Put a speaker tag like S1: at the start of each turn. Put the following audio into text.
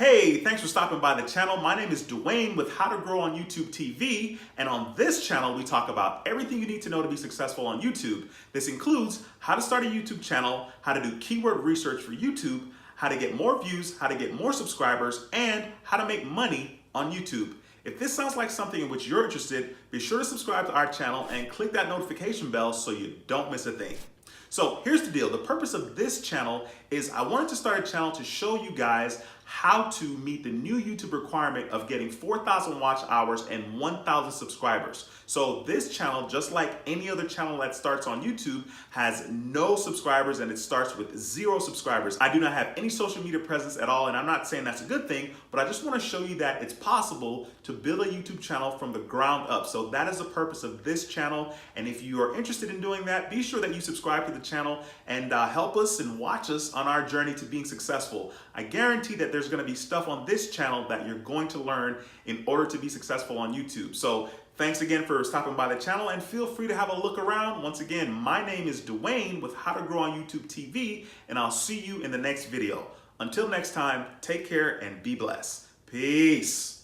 S1: Hey, thanks for stopping by the channel. My name is Dwayne with How to Grow on YouTube TV, and on this channel we talk about everything you need to know to be successful on YouTube. This includes how to start a YouTube channel, how to do keyword research for YouTube, how to get more views, how to get more subscribers, and how to make money on YouTube. If this sounds like something in which you're interested, be sure to subscribe to our channel and click that notification bell so you don't miss a thing. So here's the deal. The purpose of this channel is I wanted to start a channel to show you guys how to meet the new YouTube requirement of getting 4,000 watch hours and 1,000 subscribers. So this channel, just like any other channel that starts on YouTube, has no subscribers and it starts with 0 subscribers. I do not have any social media presence at all, and I'm not saying that's a good thing, but I just want to show you that it's possible to build a YouTube channel from the ground up. So that is the purpose of this channel, and if you are interested in doing that, be sure that you subscribe to the channel and help us and watch us on our journey to being successful. I guarantee that there's going to be stuff on this channel that you're going to learn in order to be successful on YouTube. So thanks again for stopping by the channel, and feel free to have a look around. Once again, my name is Dwayne with How to Grow on YouTube TV, and I'll see you in the next video. Until next time, take care and be blessed. Peace.